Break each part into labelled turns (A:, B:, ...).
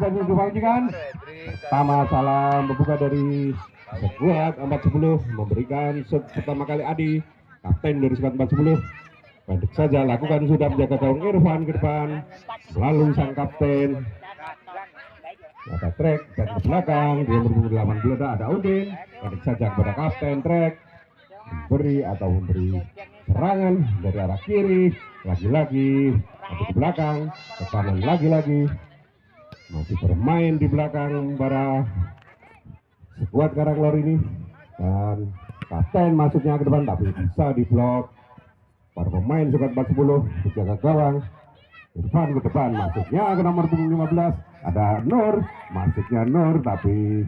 A: dan dipanggilkan. Pertama salam membuka dari skuad 410 memberikan shot pertama kali Adi, kapten dari skuad 410. Pendek saja lakukan sudah menjaga gawang Irfan ke depan melalui sang kapten. Ada trek dan ke belakang di nomor 18 ada Udin. Pendek saja kepada kapten trek memberi atau memberi serangan dari arah kiri, lagi-lagi ke belakang, ke kanan lagi-lagi, masih bermain di belakang para skuad Karanglor ini, dan kapten masuknya ke depan tapi bisa diblok para pemain skuad 410 menjaga gawang. Irfan ke depan masuknya ke nomor 15 ada Nur, masuknya Nur tapi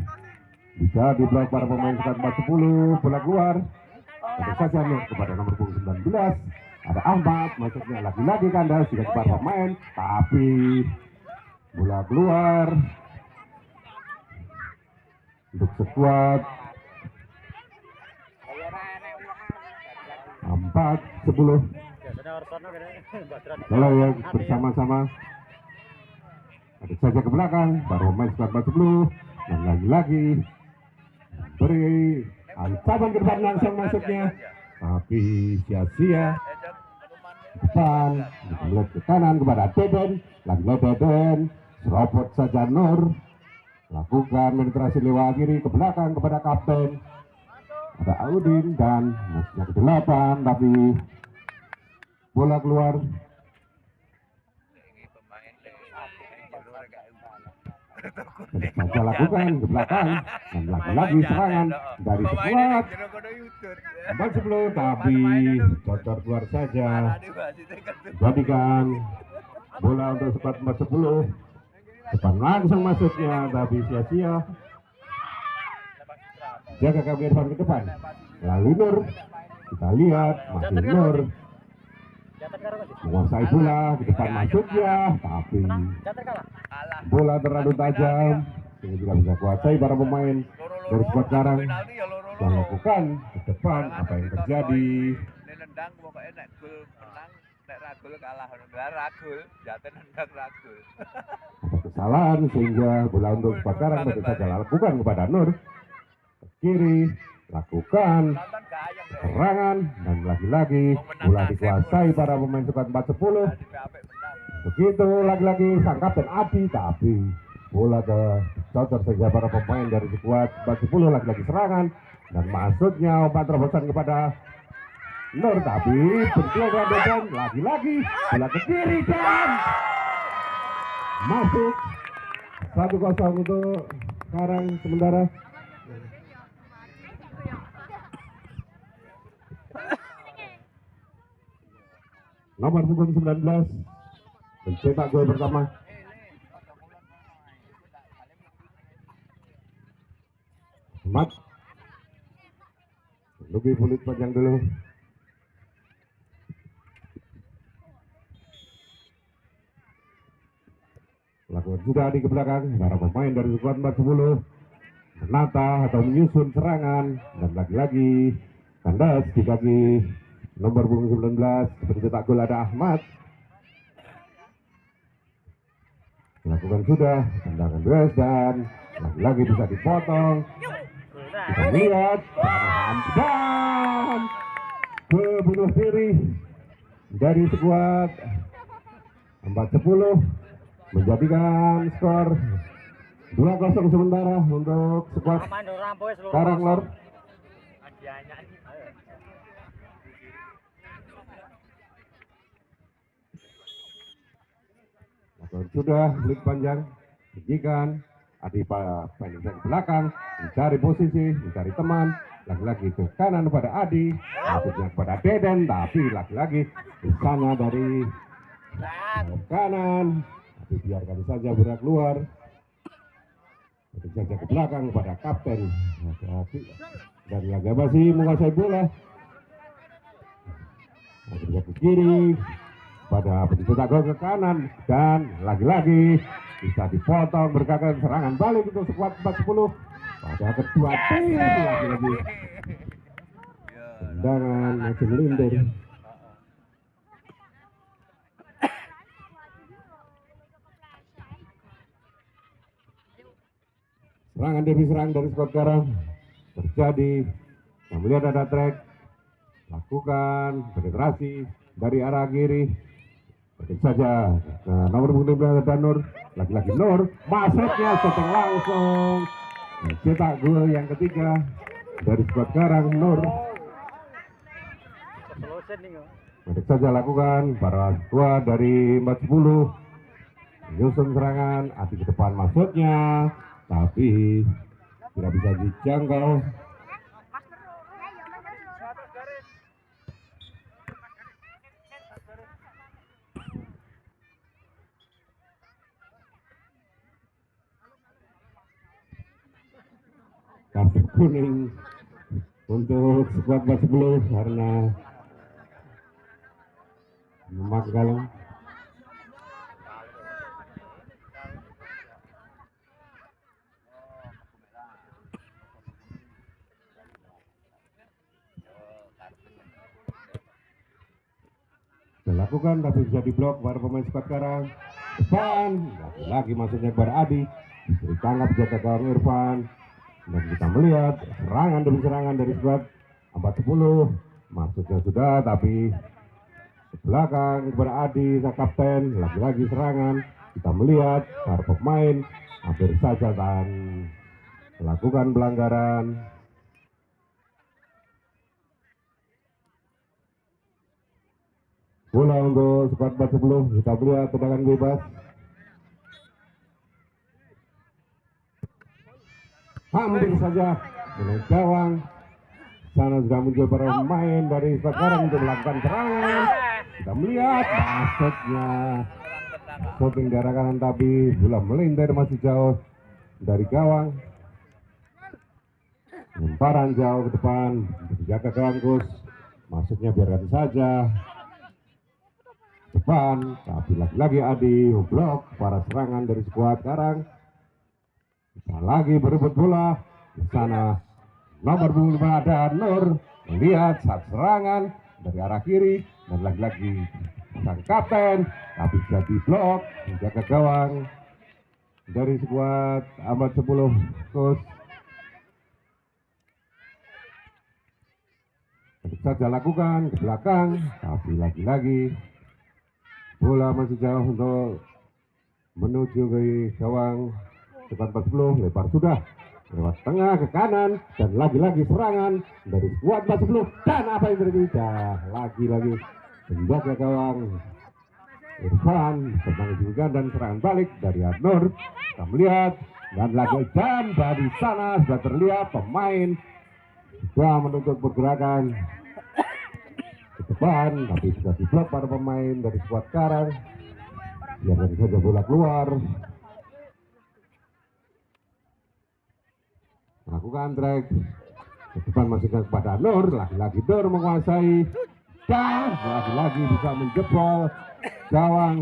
A: bisa diblok para pemain skuad 410, bola keluar. Tentu saja Nur kepada nomor 19 ada Ahmad, masuknya lagi-lagi kandas juga para pemain tapi bola keluar untuk skuad 410. Kalau ya bersama-sama ada saja ke belakang baru pemain skuad 410 dan lagi-lagi beri ancaman ke depan langsung masuknya tapi sia-sia. Depan melihat ke kanan kepada Deden, lagi-lagi Deden serobot saja Nur, lakukan penetrasi lewat kiri ke belakang kepada kapten ada Audin dan masuknya ke 8 tapi bola keluar. Saja lakukan ke belakang dan lagi-lagi serangan dari skuad 410 tapi cocor keluar saja, jadikan bola untuk skuad 410 depan langsung masuknya tapi sia-sia. Jaga kaki Irfan ke depan lalu Nur, kita lihat masih Nur menguasai bola di depan masuknya tapi bola terlalu tajam sehingga tidak bisa kuasai para pemain dari skuad Karang. Dan lakukan ke depan apa yang terjadi. Ada kesalahan sehingga bola untuk skuad Karang tentu saja lakukan kepada Nur ke kiri, lakukan serangan dan lagi-lagi bola dikuasai para pemain skuad 410. Begitu lagi-lagi sang kapten Adi tapi bola ke cocor sehingga para pemain dari skuad 410 lagi-lagi serangan dan masuknya umpan terobosan kepada Nur tapi berjuang dan lagi-lagi bola ke kiri dan masuk 1-0 untuk Karang sementara. Nomor punggung 19 mencetak gol pertama. Ahmad lebih bulit panjang dulu. Lakukan sudah di ke belakang para pemain dari skuad 410 menata atau menyusun serangan dan lagi-lagi kandas di kaki nomor punggung 19 pencetak gol ada Ahmad. Lakukan sudah tendangan bebas dan lagi-lagi bisa dipotong. Kita lihat dan ke bunuh diri dari skuad 410 menjadikan skor 2-0 sementara untuk skuad Karanglor. Sudah belit panjang dijikan Adipa pendek dari belakang mencari posisi, mencari teman, lagi-lagi ke kanan kepada Adi, maksudnya kepada Deden tapi lagi-lagi sana dari kanan tapi biarkan saja bola keluar. Saja ke belakang kepada kapten dan laga masih menguasai bola. Ke kiri pada pencetak gol ke kanan dan lagi-lagi bisa dipotong berkaitan serangan balik untuk skuad 410 pada kedua tim lagi-lagi tendangan masih melintir. serangan demi serang dari skuad Karang terjadi. Kita melihat ada track, lakukan penetrasi dari arah kiri. Begitu saja. Nah, nomor punggung ada Nur, lagi-lagi Nur, masuknya seteng langsung. Cetak gol yang ketiga dari skuad Karang, Nur. Begitu saja lakukan para skuad dari 40 menyusun serangan, Adi ke depan masuknya, tapi tidak bisa dijangkau. Kartu kuning untuk skuad 40 karena memakai galon. Dilakukan tapi bisa diblok para pemain skuad Karang. Depan lagi masuknya kepada Adi, ditangkap jaga gawang Irfan. Dan kita melihat serangan demi serangan dari skuad 40. Maksudnya sudah, tapi ke belakang kepada Adi, sang kapten. Lagi-lagi serangan. Kita melihat para pemain hampir saja dan melakukan pelanggaran. Bola untuk skuad 40. Kita melihat tendangan bebas. Hampir saja menaik gawang. Sana sudah muncul para pemain dari skuad Karang untuk melakukan serangan. Kita melihat masuknya shooting di arah kanan, tapi bola melintir masih jauh dari gawang. Lemparan jauh ke depan, dijaga gawang Gus. Masuknya biarkan saja depan, tapi lagi-lagi Adi memblok para serangan dari skuad Karang. Kita lagi berebut bola di sana. Nomor 5 ada Nur melihat saat serangan dari arah kiri dan lagi-lagi sang kapten, tapi jadi blok menjaga gawang dari skuad 40 Gus. Saja lakukan ke belakang, tapi lagi-lagi bola masih jauh untuk menuju ke gawang skuad 40. Lebar sudah lewat tengah ke kanan dan lagi-lagi serangan dari skuad 40. Dan apa yang terjadi? Lagi-lagi menjaga gawang Irfan sedang juga dan serangan balik dari Nur. Kita melihat dan lagi dan dari sana sudah terlihat pemain sudah menuntut pergerakan ke depan, tapi sudah diblok para pemain dari skuad Karang. Biarkan saja bola keluar. Lakukan track ke depan, masukkan kepada Nur. Lagi-lagi Nur menguasai dan lagi-lagi bisa menjebol gawang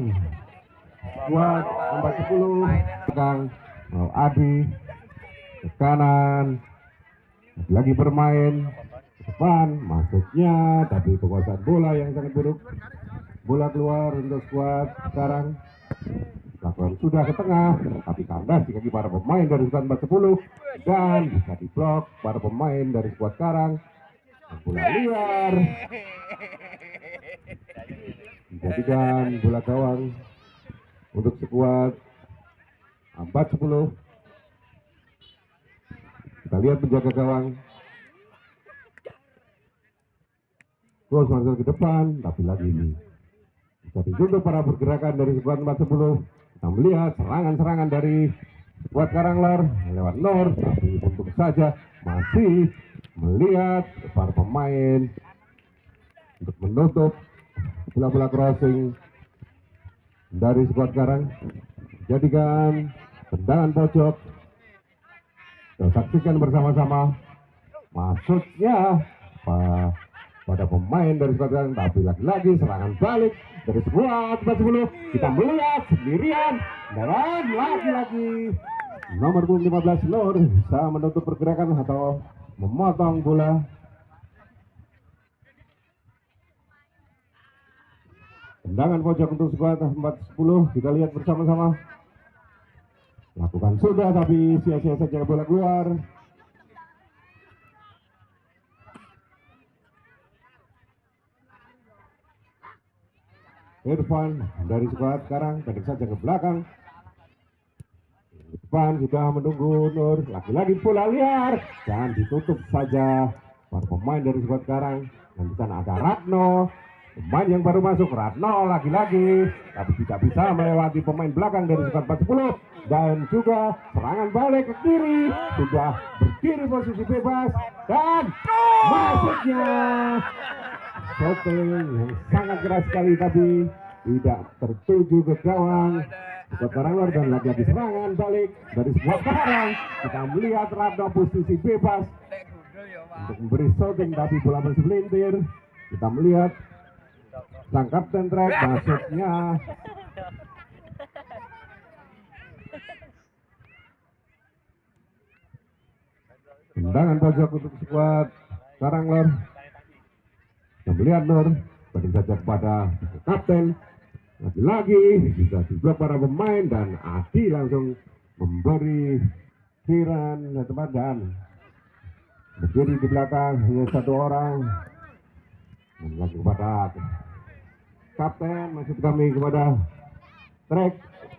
A: skuad 40. Pegang Adi ke kanan, lagi bermain ke depan, masuknya tapi penguasaan bola yang sangat buruk. Bola keluar untuk skuad Karang. Lakukan sudah ke tengah, tapi kandas di kaki para pemain dari skuad 40 dan bisa diblok para pemain dari skuad Karang. Bola liar dijadikan bola gawang untuk skuad 40. Kita lihat penjaga gawang terus masuk ke depan, tapi lagi ini bisa ditutup para pergerakan dari skuad 40. Kita melihat serangan-serangan dari skuad Karanglar lewat Nur, tapi untuk saja masih melihat para pemain untuk menutup bola-bola crossing dari skuad Karang. Jadikan tendangan pojok. Kita saksikan bersama-sama masuknya pada pemain dari skuad Karang, tapi lagi-lagi serangan balik dari skuad 40. Kita melihat sendirian dan lagi-lagi nomor 15 Nur bisa menutup pergerakan atau memotong bola. Tendangan pojok untuk skuad 40. Kita lihat bersama-sama. Lakukan sudah tapi sia-sia saja bola keluar. Irfan dari skuad sekarang pendek saja ke belakang. Irfan sudah menunggu Nur, lagi-lagi bola liar dan ditutup saja para pemain dari skuad sekarang. Dan di sana ada Ratno, pemain yang baru masuk. Ratno lagi-lagi tapi tidak bisa melewati pemain belakang dari skuad 40 dan juga serangan balik ke kiri, sudah berdiri posisi bebas dan masuknya shooting yang sangat keras sekali tapi tidak tertuju ke gawang skuad Karangler. Dan lagi-lagi serangan balik dari skuad Karang. Kita melihat Ratno posisi bebas untuk memberi shooting tapi bola masih melintir. Kita melihat sang kapten Trek masuknya tendangan pojok untuk skuad Karangler. Kita melihat Nur balik saja kepada kapten, lagi-lagi bisa diblok para pemain dan Adi langsung memberi siran tempat dan berdiri di belakang hanya satu orang. Dan lagi kepada kapten, maksud kami kepada Trek,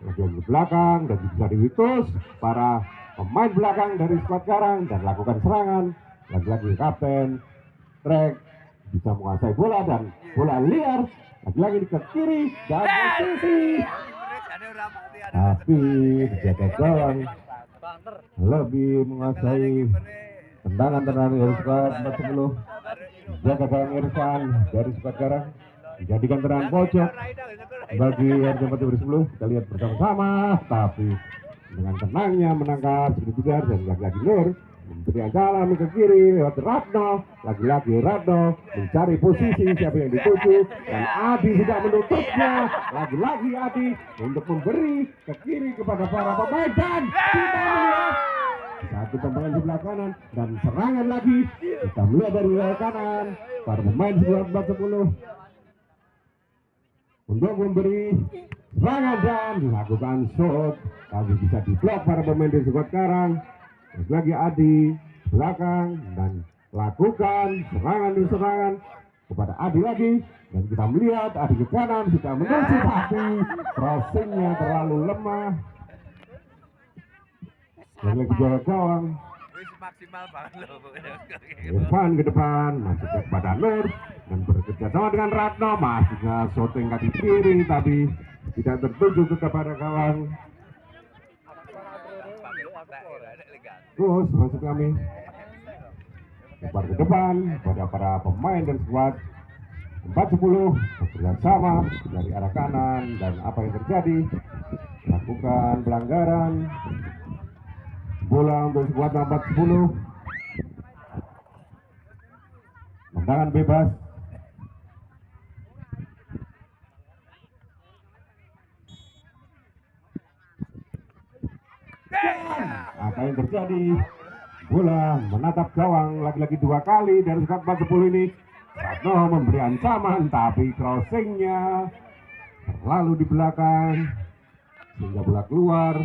A: lagi di belakang dan bisa diwitus para pemain belakang dari skuad Karang dan lakukan serangan. Lagi-lagi kapten Trek bisa menguasai bola dan bola liar lagi-lagi ke kiri dan posisi tapi dijaga gawang lebih menguasai tendangan dari skuad 40. Jaga gawang Irfan dari skuad Karang dijadikan tendangan pojok bagi RJ 40. Kita lihat bersama-sama tapi dengan tenangnya menangkap sedikit dan lagi-lagi Nur memberi jalan ke kiri lewat Ratno. Lagi-lagi Ratno mencari posisi siapa yang dituju dan Adi sudah menutupnya. Lagi-lagi Adi untuk memberi ke kiri kepada para pemain dan kita melihat satu pemain sebelah kanan dan serangan lagi. Kita melihat dari wilayah kanan para pemain sebelah 40 untuk memberi serangan dan dilakukan shot tapi bisa diblok para pemain di skuad Karang. Terus lagi Adi belakang dan lakukan serangan demi serangan kepada Adi lagi dan kita melihat Adi ke kanan sudah menuju tapi crossingnya terlalu lemah dan lagi juara gawang. Irfan ke depan masuknya kepada Nur dan bekerja sama dengan Ratno, masuknya shooting kaki kiri tapi tidak tertuju kepada gawang. Terus masuk kami lebar ke depan pada para pemain dan skuad 40 bekerja sama dari arah kanan dan apa yang terjadi lakukan pelanggaran bola untuk skuad 40. Tendangan bebas apa yang terjadi, bola menatap gawang lagi-lagi dua kali dari skuad 40 ini. Ratno memberi ancaman tapi crossingnya terlalu di belakang sehingga bola keluar.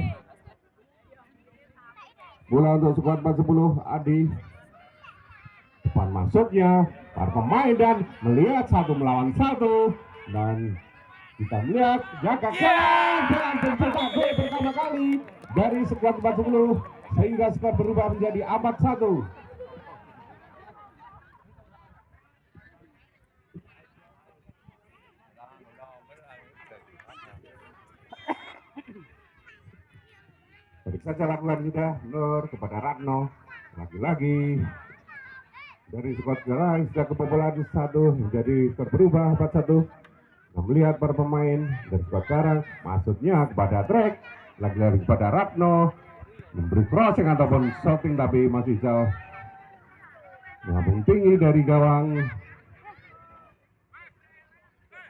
A: Bola untuk skuad 40 Adi depan masuknya para pemain dan melihat satu melawan satu dan kita melihat jaga gawang dan pencetak gol pertama kali dari skuad 40 sehingga skor berubah menjadi 4-1. Baik saja lakukan sudah Nur kepada Ratno, lagi-lagi dari skuad Karang sudah kebobolan 1 menjadi skor berubah 4-1. Melihat para pemain dari skuad Karang maksudnya kepada Trek, lagi-lagi kepada Ratno memberi crossing ataupun shooting tapi masih jauh mengambung tinggi dari gawang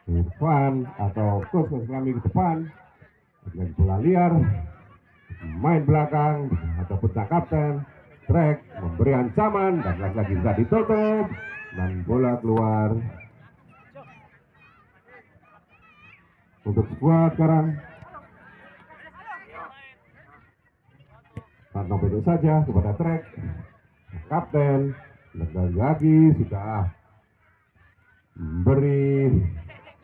A: Irfan atau coach kami ke depan dengan bola liar main belakang ataupun sang kapten Trek memberi ancaman dan lagi-lagi bisa ditutup dan bola keluar untuk skuad Karang. Ratno pendek saja kepada trek kapten, lagi sudah memberi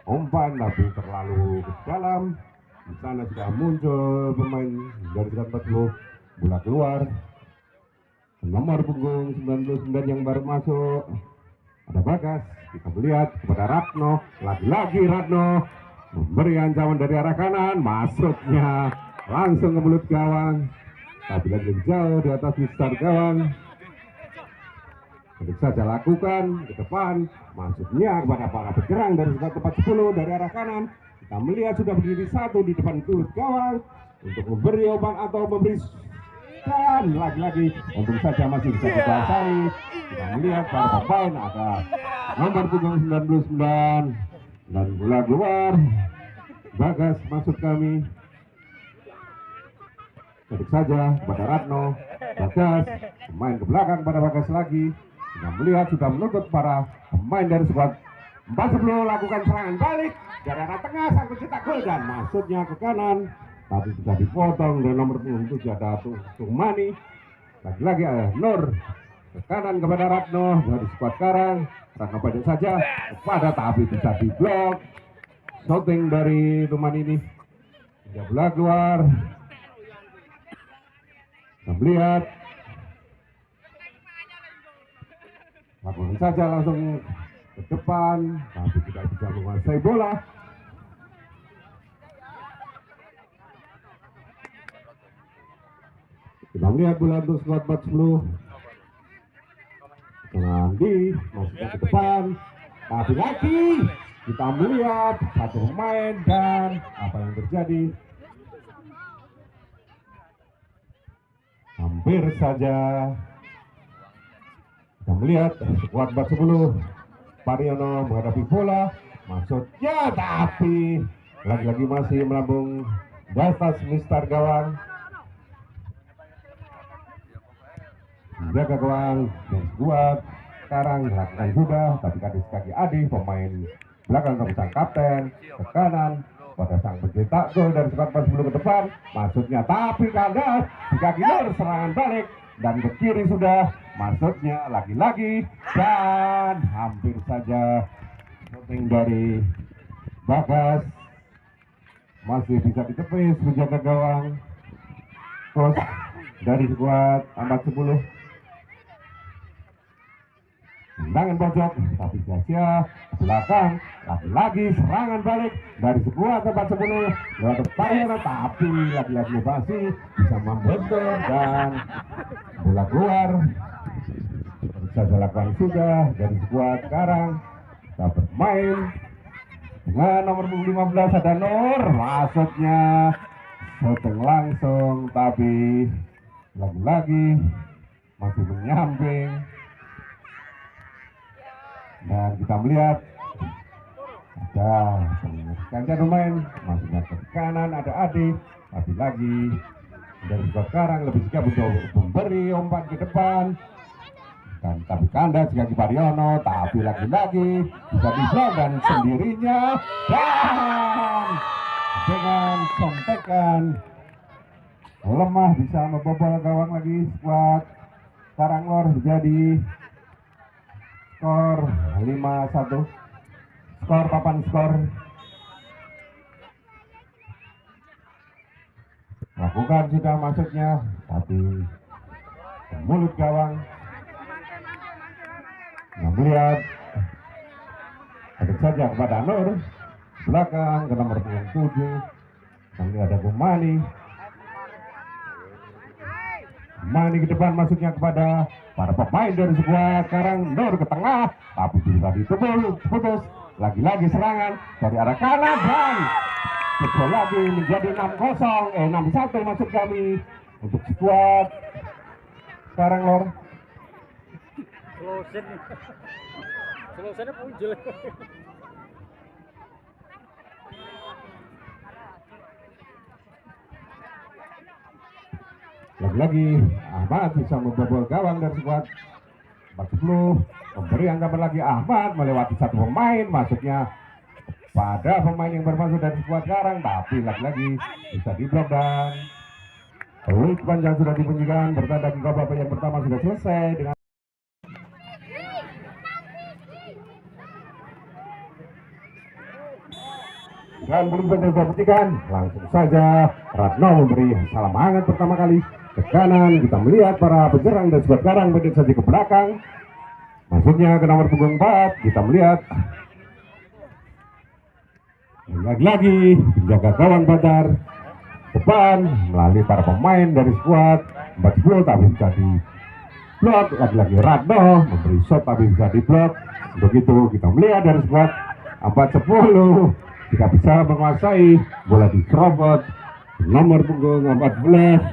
A: umpan tapi terlalu ke dalam. Di sana sudah muncul pemain dari 40, bola keluar. Nomor punggung 99 yang baru masuk ada Bagas. Kita melihat kepada Ratno, lagi-lagi Ratno memberi ancaman dari arah kanan, masuknya langsung ke mulut gawang, tapi lagi jauh di atas mistar gawang. Untuk saja lakukan ke depan, masuknya kepada para penyerang dari tempat 10 dari arah kanan. Kita melihat sudah berdiri satu di depan mulut gawang untuk memberi umpan atau memberi. Dan lagi-lagi untung saja masih bisa dikuasai. Kita melihat para pemain ada nomor punggung 99 dan bola keluar. Bagas maksud kami. Sedikit saja kepada Ratno. Bagas pemain ke belakang pada Bagas lagi. Kita melihat sudah menuntut para pemain dari skuad 40 lakukan serangan balik dari arah tengah sang pencetak gol dan maksudnya ke kanan. Tapi bisa dipotong dan nomor punggung 7 ada Tumani. Lagi-lagi Nur ke kanan kepada Ratno dari skuad Karang. Ratno pendek saja kepada tapi bisa diblok. Shooting dari Tumani ini. Dia bola keluar. Kita melihat. Lakukan saja langsung ke depan. Tapi tidak bisa menguasai bola. Kita melihat bola untuk skuad 40. Nanti masuknya ke depan. Tapi lagi kita melihat satu pemain dan apa yang terjadi. Hampir saja kita melihat skuad 40 Pariono menghadapi bola. Maksudnya tapi lagi-lagi masih melambung di atas mistar gawang. Jaga gawang dan skuad Karang lakukan sudah, tapi kaki Adi pemain belakang keputusan kapten ke kanan pada sang pencetak gol dari skuad 40 ke depan. Maksudnya tapi kandas di kaki Nur serangan balik dan ke kiri sudah. Maksudnya lagi-lagi dan hampir saja shooting dari Bagas masih bisa ditepis menjaga gawang terus dari skuad 40. Tendangan pojok tapi sia-sia belakang lagi-lagi serangan balik dari sebuah tempat 10 lewat Pariono tapi lagi-lagi masih bisa membentur dan bola keluar. Bisa dilakukan sudah dari skuad Karang. Kita bermain dengan nomor 15 ada Nur, maksudnya shooting langsung tapi lagi-lagi masih menyamping. Dan kita melihat ada gantian pemain, masuknya ke kanan ada Adi, tapi lagi dari skuad Karang lebih sigap untuk memberi umpan ke depan. Dan tapi kandas kaki Pariono, tapi lagi-lagi bisa diblok dan sendirinya dan dengan contekan lemah bisa membobol gawang lagi skuad Karang Lor menjadi skor 5-1, skor papan skor. Lakukan sudah masuknya, tapi mulut gawang. Nah, melihat ada saja kepada Nur belakang ke nomor 7. Nanti ada Mani ke depan masuknya kepada para pemain dari sebuah Karang. Nur ke tengah tapi bisa ditebul putus. Lagi-lagi serangan dari arah kanan dan betul lagi menjadi 6-1 maksud kami untuk skuad Karang Lor.
B: Solusinya muncul.
A: Lagi-lagi Ahmad bisa membobol gawang dari skuad 40. Memberi anggapan lagi Ahmad melewati satu pemain, masuknya pada pemain yang bermaksud dari skuad Karang, tapi lagi-lagi bisa diblok dan Peluit panjang sudah dibunyikan, bertanda gol babak yang pertama sudah selesai dengan dan belum diperhatikan, langsung saja Ratno memberi salam hangat pertama kali ke kanan. Kita melihat para penyerang dan skuad Karang mendekat saja ke belakang, masuknya ke nomor punggung 4. Kita melihat lagi-lagi menjaga gawang Badar depan melalui para pemain dari skuad 40, tapi bisa di blok. Lagi-lagi Ratno memberi shot tapi bisa di blok. Begitu kita melihat dari skuad 40 tidak bisa menguasai bola diserobot nomor punggung 14.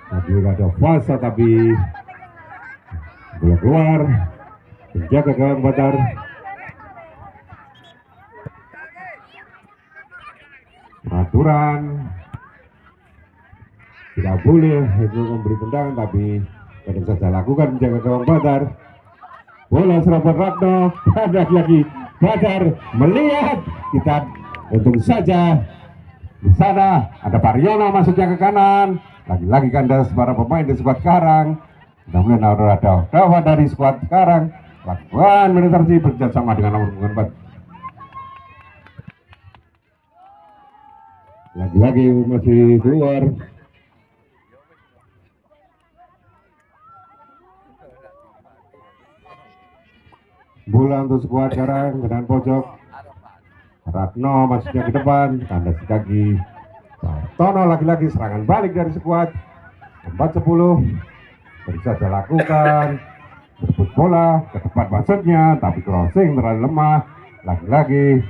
A: Tadi ada fase tapi bola keluar, menjaga gawang Badar. Aturan tidak boleh itu memberi tendangan, tapi kadang saja lakukan menjaga gawang Badar. Bola serobot Ratno, ada lagi Badar melihat, kita untung saja di sana ada Pariono masuknya ke kanan. Lagi-lagi kandas para pemain di skuad Karang. Namun ada dawa dari skuad Karang. Lakukan penetrasi bekerjasama dengan nomor 4. Lagi-lagi masih keluar. Bola untuk skuad Karang dengan pojok. Ratno masuknya ke depan, kandas kaki. Tono lagi-lagi serangan balik dari skuad 40. Bisa dilakukan berebut bola ke depan maksudnya, tapi crossing terlalu lemah. Lagi-lagi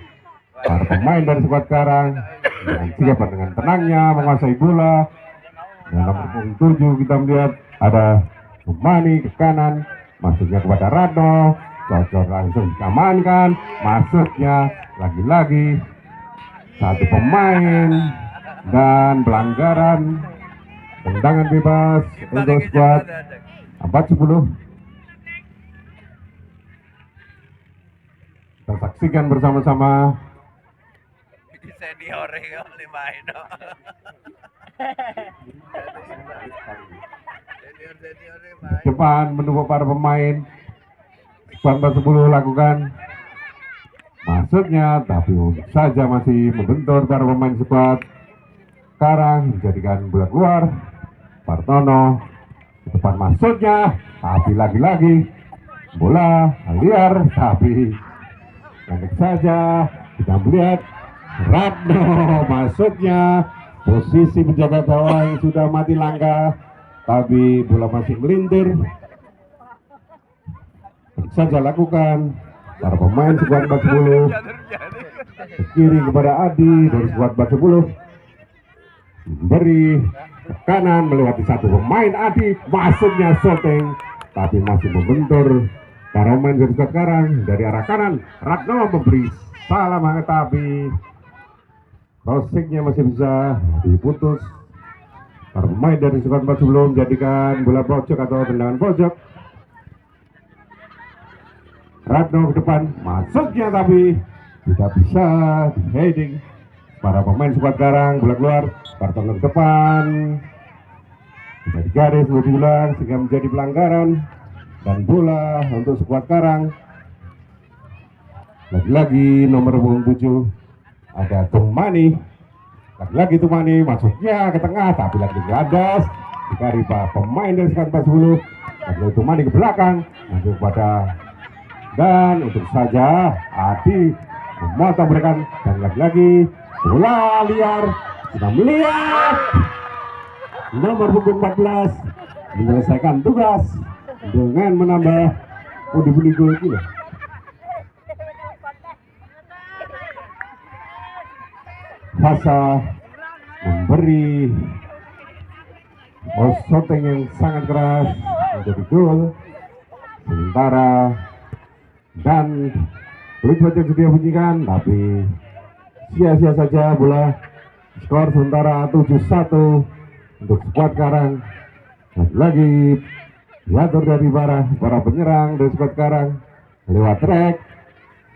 A: para pemain dari skuad Karang dengan sigap dengan tenangnya menguasai bola. Dalam nomor 7 kita melihat ada Mani ke kanan, masuknya kepada Ratno. Cocok langsung diamankan, masuknya lagi-lagi satu pemain dan pelanggaran tendangan bebas untuk skuad 40. Kita saksikan bersama-sama. Depan menunggu para pemain skuad 40 lakukan masuknya, tapi untuk saja masih membentur para pemain skuad Karang, menjadikan bola keluar. Partono ke depan masuknya, tapi lagi-lagi bola liar, tapi pendek saja. Kita melihat Ratno masuknya, posisi penjaga gawang sudah mati langkah, tapi bola masih melintir. Saja lakukan para pemain skuad 40 ke kiri kepada Adi dari skuad 40, memberi ke kanan melewati satu pemain Adi, masuknya shooting tapi masih membentur para pemain dari skuad Karang. Dari arah kanan Ratno memberi salam hangat, tapi crossingnya masih bisa diputus. Para pemain dari skuad 40 menjadikan bola pojok atau tendangan pojok. Ratno ke depan, masuknya tapi tidak bisa di heading para pemain skuad Karang. Bola keluar, Partono ke depan, dari garis mau diulang sehingga menjadi pelanggaran dan bola untuk skuad Karang. Lagi-lagi nomor 7 ada Tumani, lagi-lagi Tumani masuknya ke tengah, tapi lagi gadas dikari para pemain dari skuad 40. Lagi Tumani ke belakang, masuk pada dan untuk saja Adi memotong berikan, dan lagi-lagi bola liar. Kita melihat nomor punggung 14 menyelesaikan tugas dengan menambah pundi-pundi gol kilo. Fasa memberi shooting yang sangat keras menjadi gol, sementara dan peluit pojok sudah bunyikan, tapi sia-sia saja bola. Skor sementara 7-1 untuk skuad Karang. Lagi diatur dari para penyerang dari skuad Karang lewat track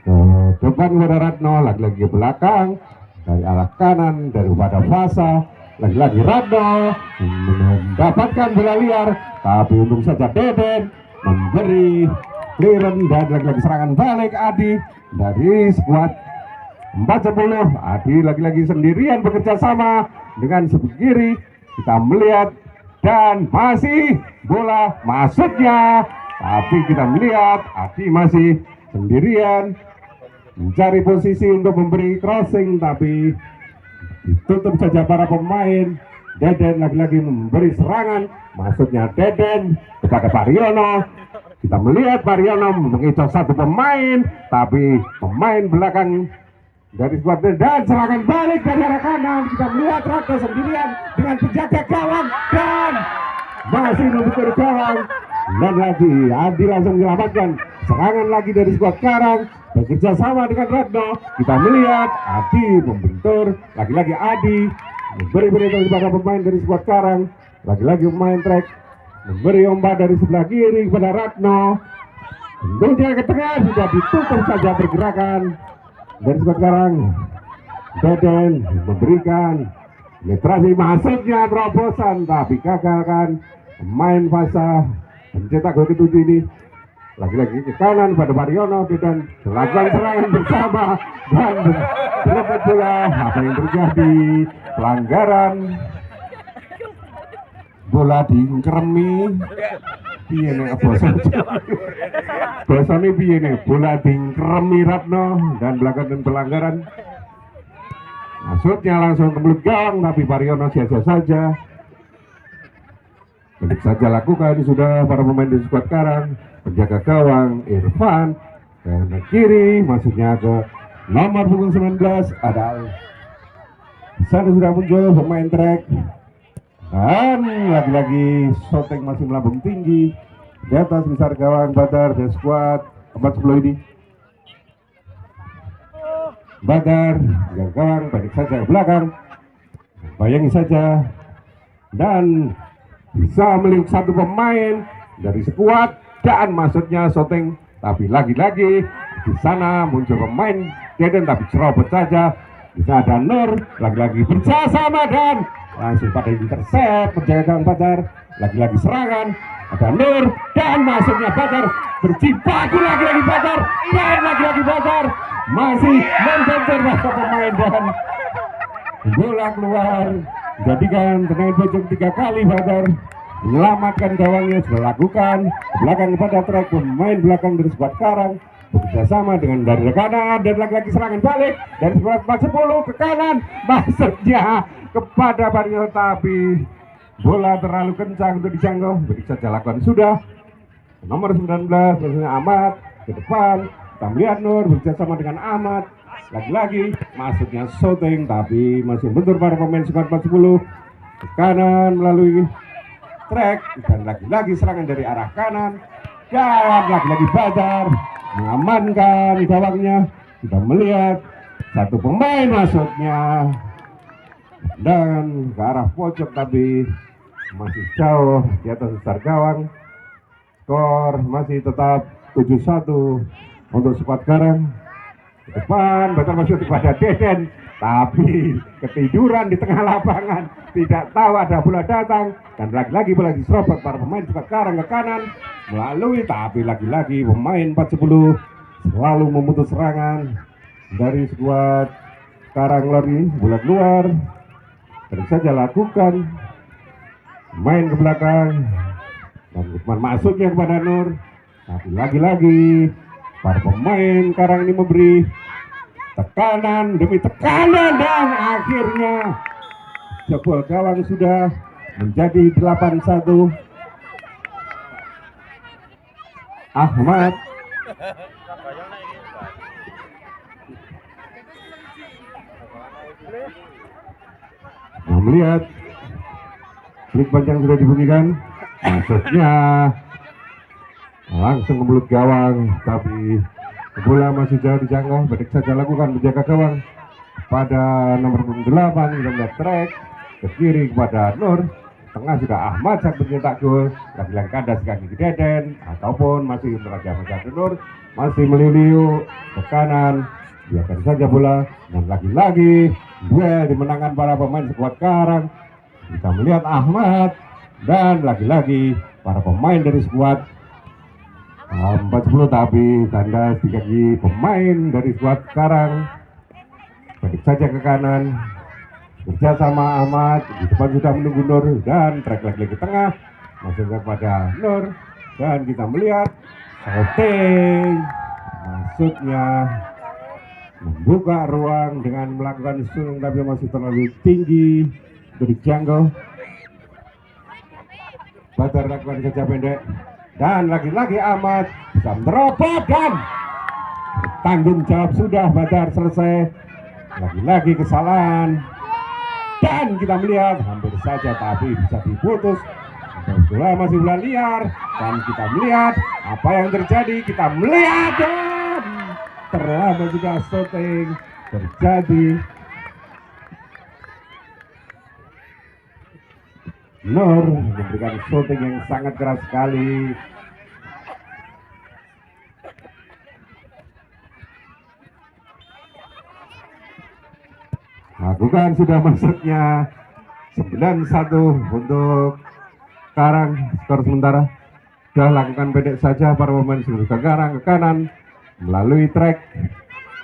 A: ke depan kepada Ratno, lagi-lagi ke belakang dari arah kanan dari pada Fasa, lagi-lagi Radno mendapatkan bola liar, tapi untung saja Deden memberi clearance dan lagi-lagi serangan balik Adi dari skuad 40. Adi lagi-lagi sendirian bekerja sama dengan sebelah kiri. Kita melihat dan masih bola masuknya, tapi kita melihat Adi masih sendirian mencari posisi untuk memberi crossing, tapi ditutup saja para pemain. Deden lagi-lagi memberi serangan, masuknya Deden kepada Pariono. Kita melihat Pariono mengincar satu pemain, tapi pemain belakang dari skuad dan serangan balik dari arah kanan. Kita melihat Radno sendirian dengan penjaga gawang dan masih membuka gawang, dan lagi Adi langsung menyelamatkan. Serangan lagi dari skuad Karang bekerja sama dengan Radno. Kita melihat Adi membentur, lagi-lagi Adi memberi perintah kepada pemain dari skuad Karang. Lagi-lagi pemain trek memberi ombak dari sebelah kiri kepada Radno. Tentunya ke tengah sudah ditutup saja pergerakan dari skuad Karang. Deden memberikan penetrasi, masuknya terobosan, tapi gagalkan pemain Fasa mencetak gol ke-7 ini. Lagi-lagi ke kanan pada Pariono. Deden melakukan serangan bersama dan berlepas bola. Apa yang terjadi? Pelanggaran bola dingkremi. Piye nek bosone piye nek bola dingkremi Radno dan melakukan pelanggaran. Maksudnya langsung ke mulut gawang, tapi Pariono sia-sia saja. Pendik saja lakukan sudah para pemain di skuad Karang. Penjaga gawang Irfan dan kiri masuknya ke nomor punggung 19 ada sana sudah muncul pemain trek, dan lagi-lagi shooting masih melambung tinggi di atas besar gawang Badar dan skuad 40 ini. Badar yang gawang balik saja ke belakang, bayangi saja, dan bisa meliuk satu pemain dari skuad dan maksudnya shooting, tapi lagi-lagi di sana muncul pemain Deden tapi cerobot saja. Bisa ada Nur lagi-lagi bersama dan langsung pada intercept penjaga gawang Badar. Lagi-lagi serangan ada Nur dan masuknya Badar, berjibaku lagi-lagi Badar dan lagi-lagi Badar masih membentur masa pemain dan bola keluar. Jadikan tendangan pojok 3 kali. Badar menyelamatkan gawangnya, sudah lakukan ke belakang kepada trek pemain belakang dari skuad Karang bekerja sama dengan dari kanan, dan lagi-lagi serangan balik dari skuad 40 ke kanan, maksudnya kepada Pariono, tapi bola terlalu kencang untuk dijangkau. Begitu saja lakukan sudah nomor 19 maksudnya Ahmad ke depan. Kita melihat Nur bekerja sama dengan Ahmad, lagi-lagi masuknya shooting, tapi masih bentur para pemain skuad 40 ke kanan melalui trek, dan lagi-lagi serangan dari arah kanan, dan lagi-lagi Badar mengamankan gawangnya. Kita melihat satu pemain masuknya dan ke arah pojok, tapi masih jauh di atas besar gawang. Skor masih tetap 7-1 untuk skuad Karang. Ke depan Badar masuk kepada Deden, tapi ketiduran di tengah lapangan, tidak tahu ada bola datang, dan lagi-lagi bola diserobot para pemain skuad Karang ke kanan melalui, tapi lagi-lagi pemain 40 selalu memutus serangan dari skuad Karang. Lari bola keluar, terus saja lakukan main ke belakang dan hukuman masuknya kepada Nur, tapi lagi-lagi para pemain Karang ini memberi tekanan demi tekanan, dan akhirnya jebol gawang sudah menjadi 8-1. Ahmad melihat klik panjang sudah dibunyikan, maksudnya langsung ke mulut gawang, tapi bola masih jauh dijangkau. Baik saja lakukan penjaga gawang pada nomor 8 kita trek ke kiri kepada Nur, tengah sudah Ahmad saat mencetak gol, lagi-lagi kandas kaki ke Deden, ataupun masih meraja Nur masih meliliu ke kanan, biarkan saja bola, dan lagi-lagi duel dimenangkan para pemain skuad Karang Kita melihat Ahmad dan lagi-lagi para pemain dari skuad 40 tapi kandas di kaki pemain dari skuad Karang. Balik saja ke kanan, kerja sama Ahmad, di depan sudah menunggu Nur dan track lagi ke tengah, masuknya kepada Nur dan kita melihat shooting, maksudnya membuka ruang dengan melakukan swing tapi masih terlalu tinggi untuk dijangkau. Badar lakukan kerja pendek dan lagi-lagi Ahmad bisa menerobos dan tanggung jawab sudah. Badar selesai, lagi-lagi kesalahan dan kita melihat hampir saja tapi bisa diputus. Bola masih bola liar dan kita melihat apa yang terjadi. Kita melihat dan terlambat juga shooting terjadi. Nur memberikan shooting yang sangat keras sekali. Lakukan sudah masuknya 9-1 untuk Karang. Skor sementara sudah lakukan pendek saja para pemain sudah Karang ke kanan melalui track.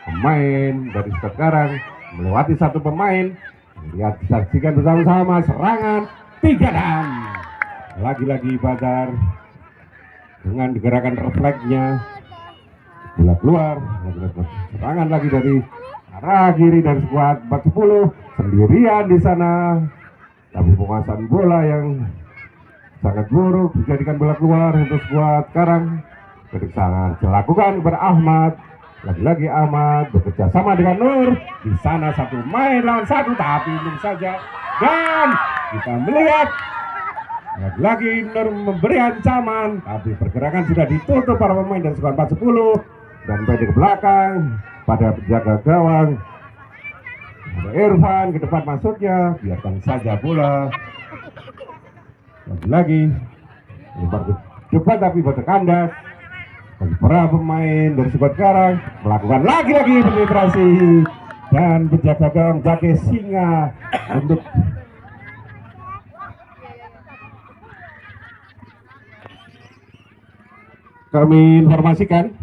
A: Pemain dari skuad Karang melewati satu pemain. Lihat, saksikan bersama-sama serangan 3 dan lagi-lagi Badar dengan gerakan refleksnya bola keluar. Serangan lagi dari arah kiri dari skuad 40 sendirian di sana, tapi penguasaan bola yang sangat buruk dijadikan bola keluar untuk skuad Karang. Sangat dilakukan kepada Ahmad. Lagi-lagi Ahmad bekerja sama dengan Nur di sana, satu main lawan satu tapi belum saja. Dan kita melihat lagi-lagi Nur memberi ancaman tapi pergerakan sudah ditutup para pemain dari skuad 40 dan pendek ke belakang pada penjaga gawang ada Irfan ke depan masuknya, biarkan saja bola lagi-lagi lebar ke depan tapi berkandas. Para pemain dari skuad Karang melakukan lagi-lagi penetrasi dan penjaga gawang Jake Singa untuk kami informasikan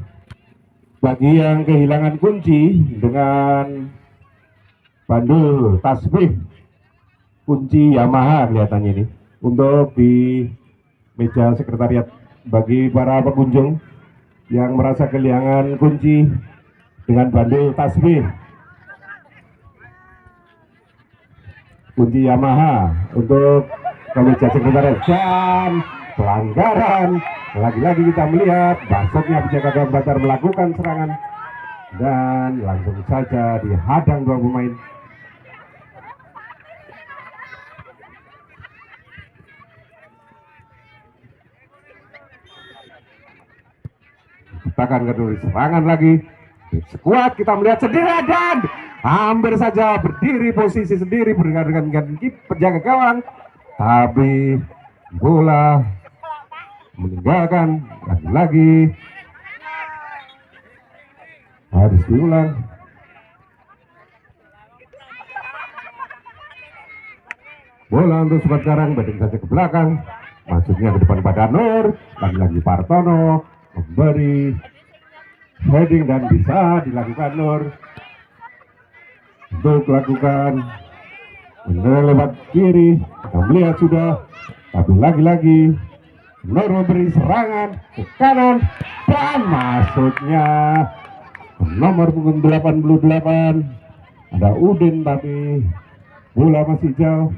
A: bagi yang kehilangan kunci dengan bandul tasbih kunci Yamaha kelihatannya ini untuk di meja sekretariat bagi para pengunjung yang merasa kehilangan kunci dengan bandul tasbih kunci Yamaha untuk meja sekretariat. Dan pelanggaran lagi-lagi kita melihat masuknya penjaga gawang Badar melakukan serangan dan langsung saja dihadang dua pemain. Akan kedua serangan lagi skuad kita melihat sendiri dan hampir saja berdiri posisi sendiri dengan penjaga gawang tapi bola meninggalkan. Lagi-lagi harus diulang. Bola untuk skuad Karang badan saja ke belakang, masuknya ke depan pada Nur. Lagi-lagi Partono memberi heading dan bisa dilakukan Nur untuk lakukan lewat kiri. Kita melihat sudah, tapi lagi-lagi Nur memberi serangan ke kanan dan masuknya nomor punggung 88 ada Udin tapi bola masih jauh.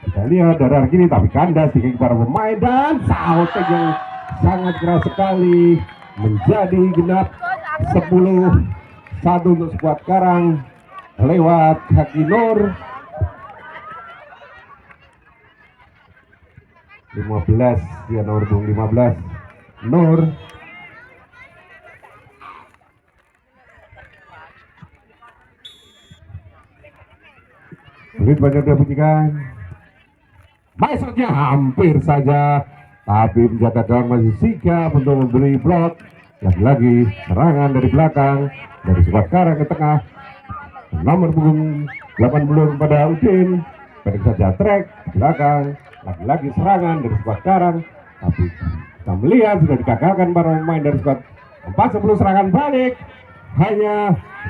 A: Kita lihat dari arah kiri tapi kandas di kaki para pemain dan shooting yang sangat keras sekali menjadi genap 10-1 untuk skuad Karang lewat kaki Nur. 15 ya, nomor 15 Nur. Sulit banyak dibunyikan. Maksudnya hampir saja tapi penjaga gawang masih sigap untuk memberi blok. Lagi-lagi serangan dari belakang dari skuad Karang ke tengah. Nomor punggung 80 kepada Udin pendek saja trek ke belakang, lagi-lagi serangan dari skuad Karang, tapi kita melihat sudah digagalkan para pemain dari skuad 4-10. Serangan balik hanya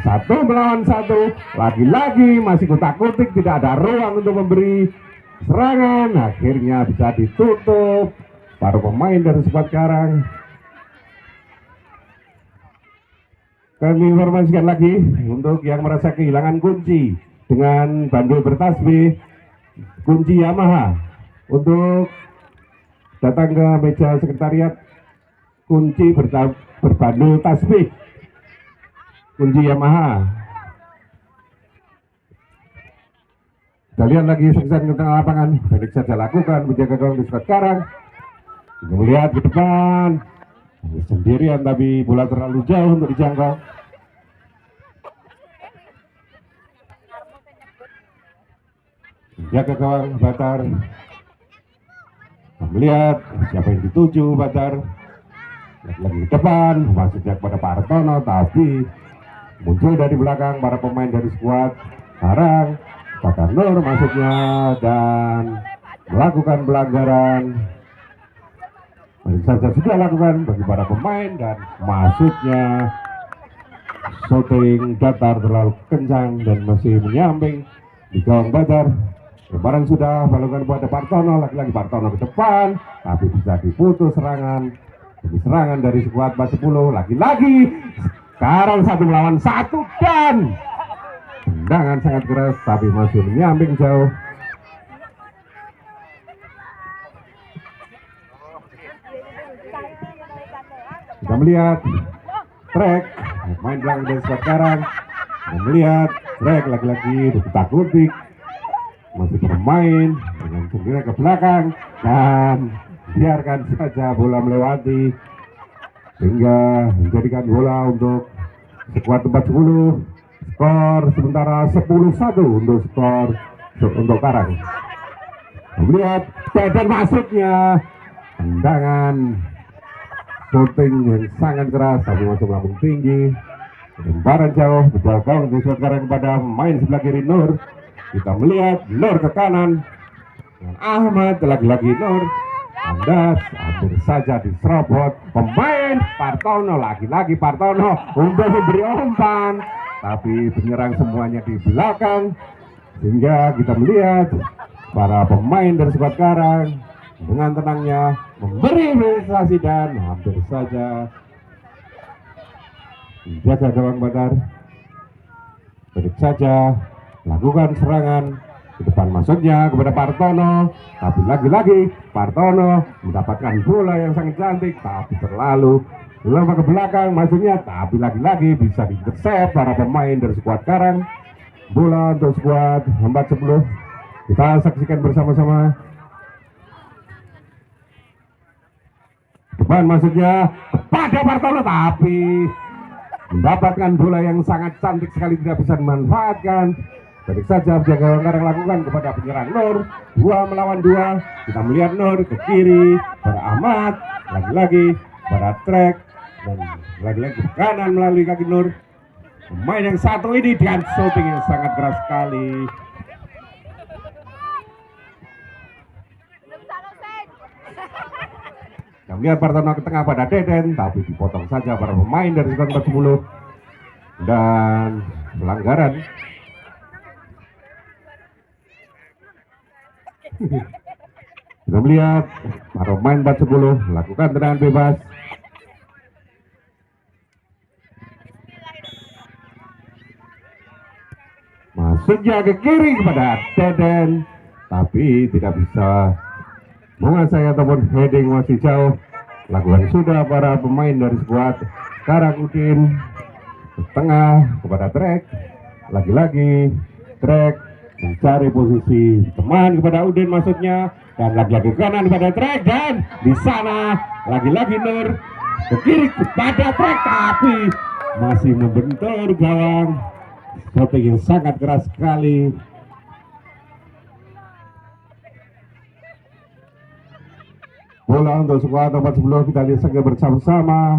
A: 1 melawan 1, lagi-lagi masih kutak-kutik, tidak ada ruang untuk memberi serangan, akhirnya bisa ditutup para pemain dari skuad Karang. Kami informasikan lagi untuk yang merasa kehilangan kunci dengan bandul bertasbih, kunci Yamaha, untuk datang ke meja sekretariat, kunci berbandul tasbih, kunci Yamaha. Kita lihat lagi saksikan ke tengah lapangan, baik saja lakukan menjaga gawang di skuad Karang. Kita melihat ke depan, sendirian tapi bola terlalu jauh untuk dijangkau. Jaga gawang Batar. Kita melihat siapa yang dituju Batar. Lagi ke depan, maksudnya kepada Pak Artono, tapi muncul dari belakang para pemain dari skuad Karang. Batar Nur masuknya dan melakukan pelanggaran. Baik saja sudah lakukan bagi para pemain dan masuknya shooting datar terlalu kencang dan masih menyamping di gawang Batar. Lebaran sudah melakukan kepada Partono, lagi-lagi Partono ke depan, tapi bisa diputus serangan. Jadi serangan dari skuad 4-10, lagi-lagi Karang 1-1 dan tendangan sangat keras tapi masih menyamping jauh. Kita melihat trek main belakang dari skuad Karang. Kita melihat trek lagi-lagi berkutik-kutik, masih bermain dengan sendirian ke belakang dan biarkan saja bola melewati sehingga menjadikan bola untuk skuad 4-10. Skor sementara 10-1 untuk skor untuk Karang. Melihat dan masuknya tendangan shooting yang sangat keras tapi masuk lambung tinggi, lemparan jauh menjaga untuk skuad Karang kepada pemain sebelah kiri Nur. Kita melihat Nur ke kanan dan Ahmad, lagi-lagi Nur kandas, hampir saja diserobot pemain Partono, lagi-lagi Partono untuk memberi umpan, tapi penyerang semuanya di belakang sehingga kita melihat para pemain dari skuad Karang dengan tenangnya memberi prestasi dan hampir saja menjaga gawang Batar. Baik saja lakukan serangan ke depan, masuknya kepada Partono, tapi lagi-lagi Partono mendapatkan bola yang sangat cantik tapi terlalu lama ke belakang masuknya, tapi lagi-lagi bisa diintercept para pemain dari skuad Karang. Bola untuk skuad 4-10. Kita saksikan bersama-sama. Depan masuknya kepada Partono tapi mendapatkan bola yang sangat cantik sekali, tidak bisa dimanfaatkan. Balik saja jaga Karang lakukan kepada penyerang Nur, 2-2. Kita melihat Nur ke kiri pada Ahmad, lagi-lagi pada trek dan lagi-lagi ke kanan melalui kaki Nur. Pemain yang satu ini dengan shooting yang sangat keras sekali. Kita melihat Partono ke tengah pada Deden, tapi dipotong saja para pemain dari skuad 4-10 dan pelanggaran. Kita melihat para pemain 4-10 lakukan tendangan bebas. Masuknya ke kiri kepada Deden, tapi tidak bisa menguasai ataupun heading masih jauh. Lakukan sudah para pemain dari skuad Karang Udin ke tengah kepada trek, lagi-lagi trek mencari posisi teman kepada Udin masuknya dan lagi-lagi kanan kepada trek dan di sana lagi-lagi Nur ke kiri kepada trek tapi masih membentur gawang. Shooting yang sangat keras sekali. Bola untuk skuad 4-10, kita lihat saja bersama-sama.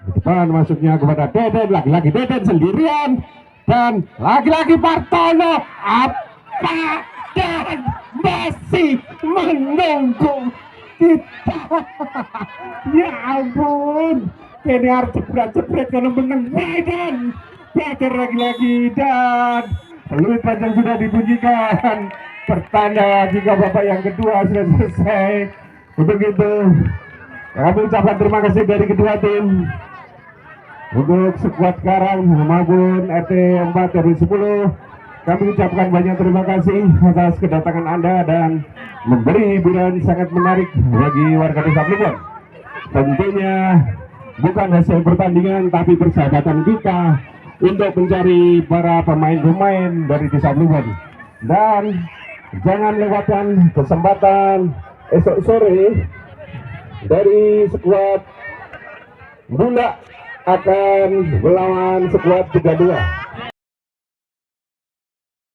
A: Di depan masuknya kepada Deden, lagi-lagi Deden sendirian dan lagi-lagi Partono apa dan masih menunggu kita. Ya ampun, ini harus jebret-jebret kalau menang Medan. Bakar lagi-lagi dan peluit panjang sudah dibunyikan, pertanda jika babak yang kedua sudah selesai. Untuk itu kami ucapkan terima kasih dari kedua tim. Untuk skuad sekarang maupun RT 4 dari 10, kami ucapkan banyak terima kasih atas kedatangan Anda dan memberi hiburan sangat menarik bagi warga Desa Plumbon. Tentunya bukan hasil pertandingan tapi persahabatan kita untuk mencari para pemain-pemain dari Desa Plumbon. Dan jangan lewatkan kesempatan esok sore dari skuad Bulak akan melawan skuad 32.